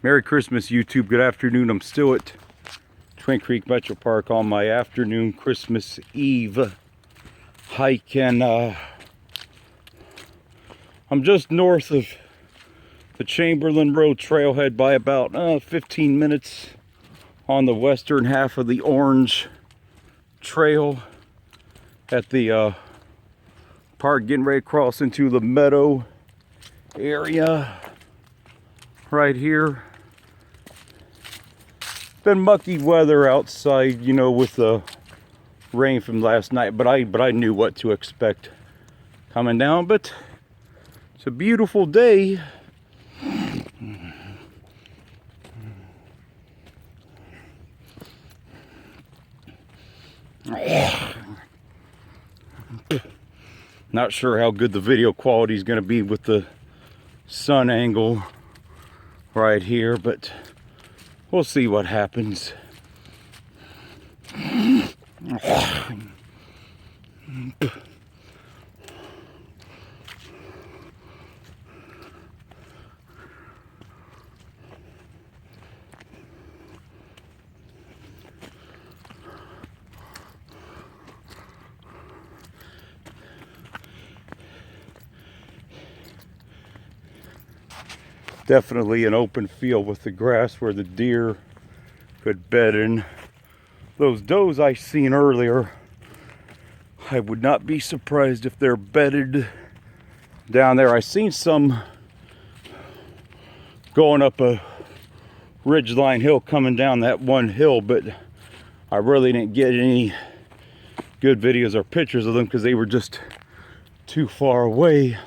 Merry Christmas, YouTube. Good afternoon. I'm still at Twin Creek MetroPark on my afternoon Christmas Eve hike, and I'm just north of the Chamberlain Road trailhead by about 15 minutes on the western half of the Orange Trail at the park, getting ready to cross into the Meadow area right here. Been mucky weather outside, you know, with the rain from last night, but I knew what to expect coming down. But it's a beautiful day. Not sure how good the video quality is going to be with the sun angle right here, but we'll see what happens. Definitely an open field with the grass where the deer could bed in. Those does I seen earlier, I would not be surprised if they're bedded down there. I seen some going up a ridgeline hill, coming down that one hill, but I really didn't get any good videos or pictures of them because they were just too far away.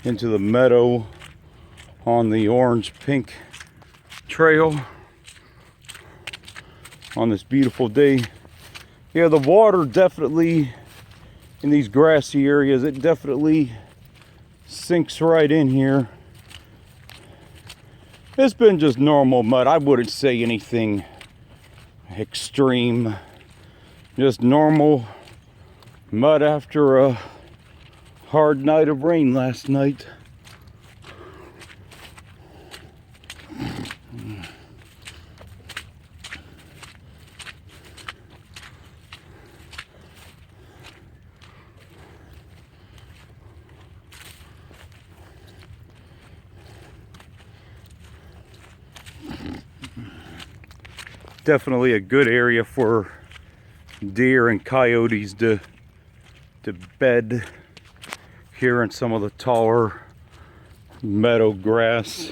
Into the meadow on the orange pink trail on this beautiful day. Yeah, the water definitely in these grassy areas, it definitely sinks right in here. It's been just normal mud. I wouldn't say anything extreme, just normal mud after a hard night of rain last night. Definitely a good area for deer and coyotes to bed here in some of the taller meadow grass.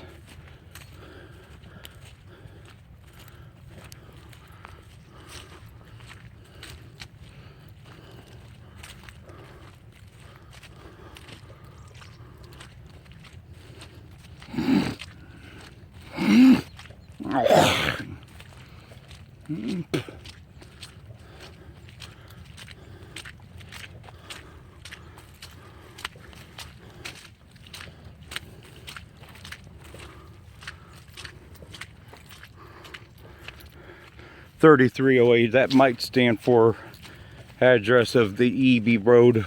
$3308, that might stand for address of the EB Road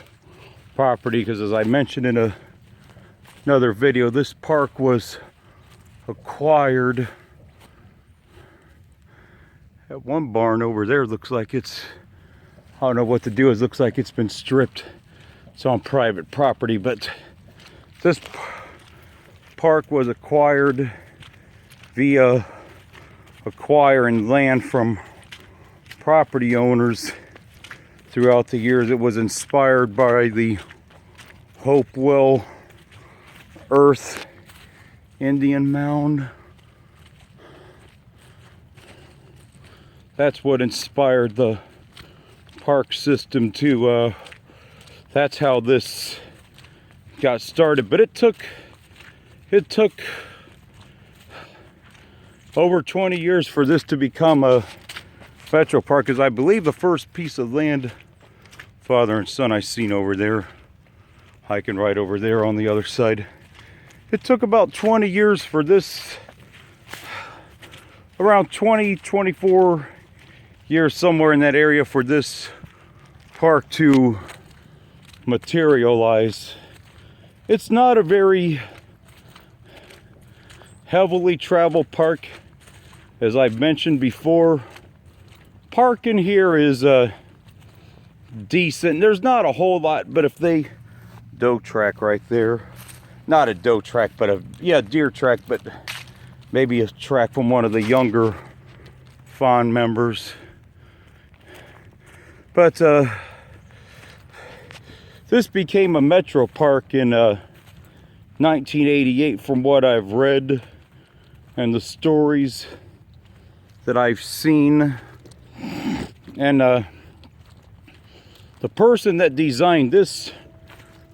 property, because as I mentioned in another video, this park was acquired. That one barn over there looks like it's I don't know what to do. It looks like it's been stripped. It's on private property, but this park was acquired via acquiring land from property owners throughout the years. It was inspired by the Hopewell Earth Indian Mound. That's what inspired the park system to that's how this got started. But it took over 20 years for this to become a MetroPark, because I believe the first piece of land, father and son, I seen over there, hiking right over there on the other side. It took about 20 years for this, around 24 years, somewhere in that area, for this park to materialize. It's not a very heavily traveled park, as I've mentioned before. Parking here is decent. There's not a whole lot, but if they doe track right there, not a doe track, but a deer track, but maybe a track from one of the younger fawn members. But this became a MetroPark in 1988, from what I've read and the stories that I've seen. And the person that designed this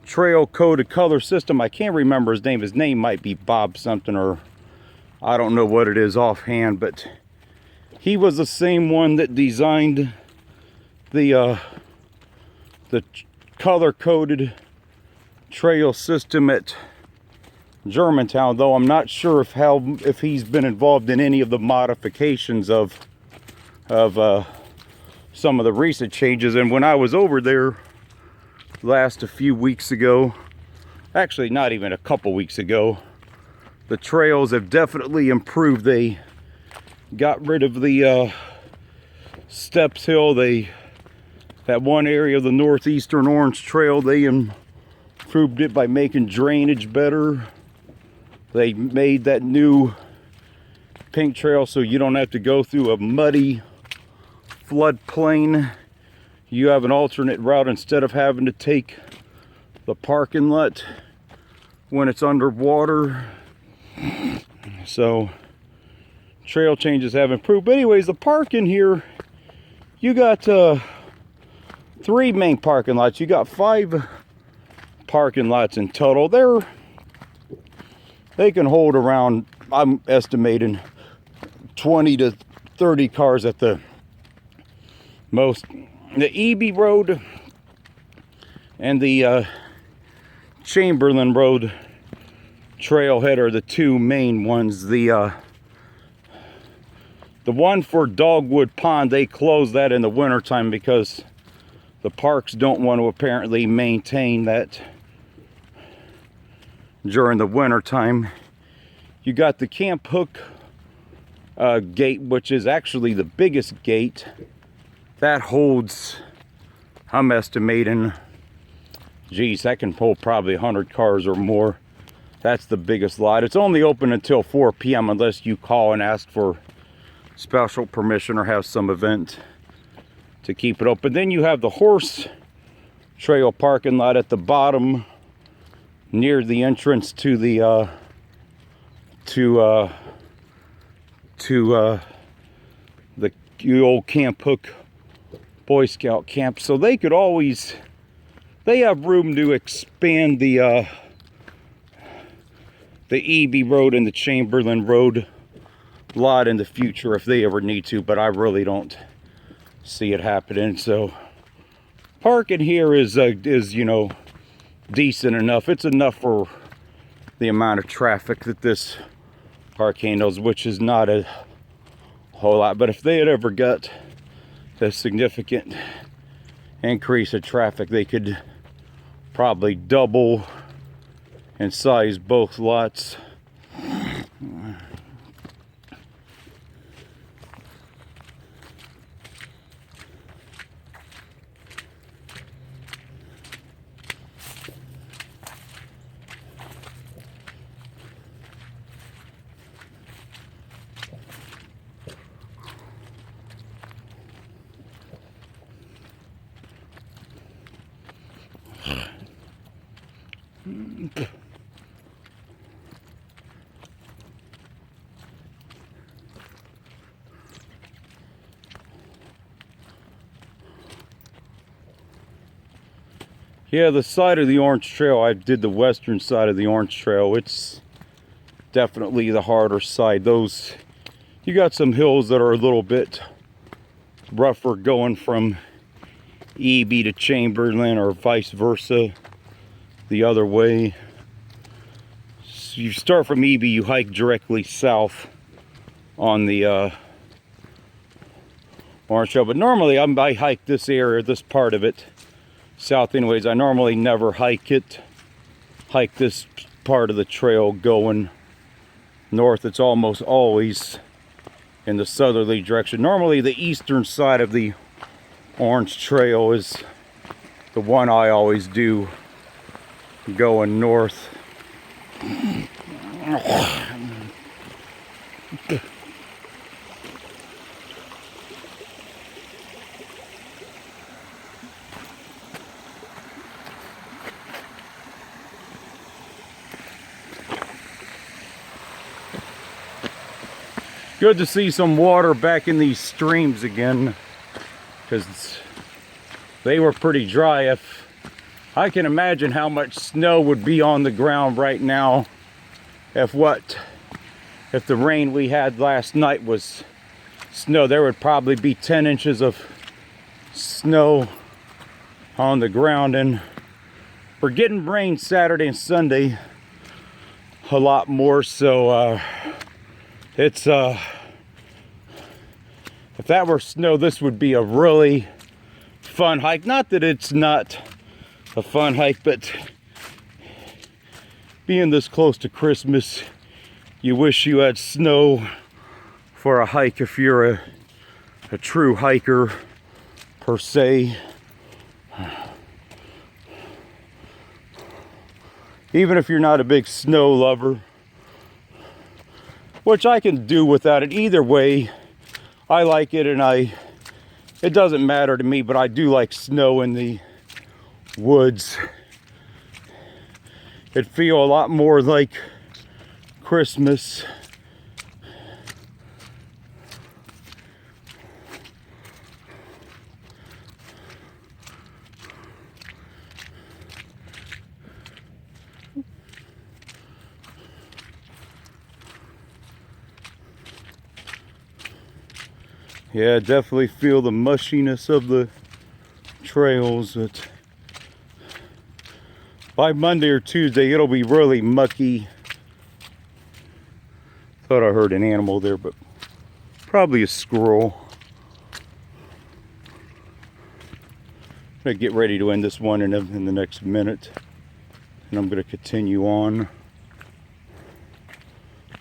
trail coded color system, I can't remember his name. His name might be Bob something, or I don't know what it is offhand, but he was the same one that designed the color-coded trail system at Germantown, though I'm not sure if he's been involved in any of the modifications of some of the recent changes. And when I was over there a few weeks ago, actually not even a couple weeks ago, the trails have definitely improved. They got rid of the Steps Hill. That one area of the northeastern Orange Trail, they improved it by making drainage better. They made that new pink trail so you don't have to go through a muddy floodplain. You have an alternate route instead of having to take the parking lot when it's underwater. So trail changes have improved. But anyways, the park in here, you got 3 main parking lots. You got 5 parking lots in total. They can hold around, I'm estimating, 20 to 30 cars at the most. The EB Road and the Chamberlain Road trailhead are the 2 main ones. The one for Dogwood Pond, they close that in the wintertime because the parks don't want to apparently maintain that during the winter time. You got the Camp Hook gate, which is actually the biggest gate. That holds, I'm estimating, geez, that can hold probably 100 cars or more. That's the biggest lot. It's only open until 4 p.m. unless you call and ask for special permission or have some event to keep it open. Then you have the horse trail parking lot at the bottom near the entrance to the old Camp Hook Boy Scout camp. So they have room to expand the EB Road and the Chamberlain Road lot in the future if they ever need to, but I really don't see it happening. So parking here is you know, decent enough. It's enough for the amount of traffic that this park handles, which is not a whole lot. But if they had ever got a significant increase of traffic, they could probably double in size both lots. Yeah, the side of the Orange Trail, I did the western side of the Orange Trail. It's definitely the harder side. Those, you got some hills that are a little bit rougher going from EB to Chamberlain or vice versa the other way. So you start from EB, you hike directly south on the Orange Trail. But normally I hike this area, this part of it, south anyways. I normally never hike this part of the trail going north. It's almost always in the southerly direction. Normally the eastern side of the Orange Trail is the one I always do going north. Good to see some water back in these streams again, because they were pretty dry. If I can imagine how much snow would be on the ground right now if the rain we had last night was snow. There would probably be 10 inches of snow on the ground, and we're getting rain Saturday and Sunday a lot more, so it's if that were snow, this would be a really fun hike. Not that it's not a fun hike, but being this close to Christmas, you wish you had snow for a hike if you're a true hiker per se. Even if you're not a big snow lover, which I can do without it. Either way, I like it, and it doesn't matter to me, but I do like snow in the woods. It'd feel a lot more like Christmas. Yeah, definitely feel the mushiness of the trails. But by Monday or Tuesday, it'll be really mucky. Thought I heard an animal there, but probably a squirrel. I'm gonna get ready to end this one in the next minute, and I'm gonna continue on,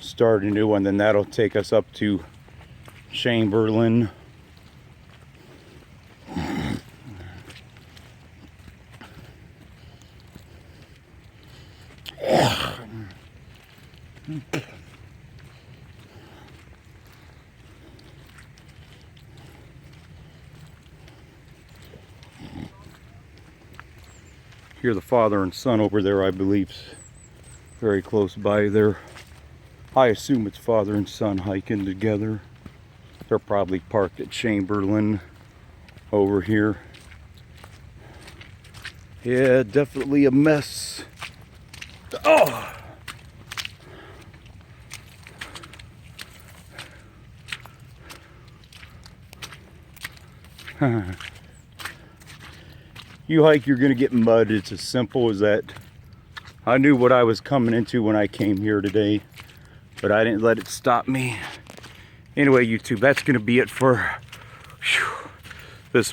start a new one. Then that'll take us up to Chamberlain. Hear the father and son over there, I believe, very close by there. I assume it's father and son hiking together. They're probably parked at Chamberlain over here. Yeah, definitely a mess. Oh! You hike, you're gonna get mud. It's as simple as that. I knew what I was coming into when I came here today, but I didn't let it stop me. Anyway, YouTube, that's gonna be it for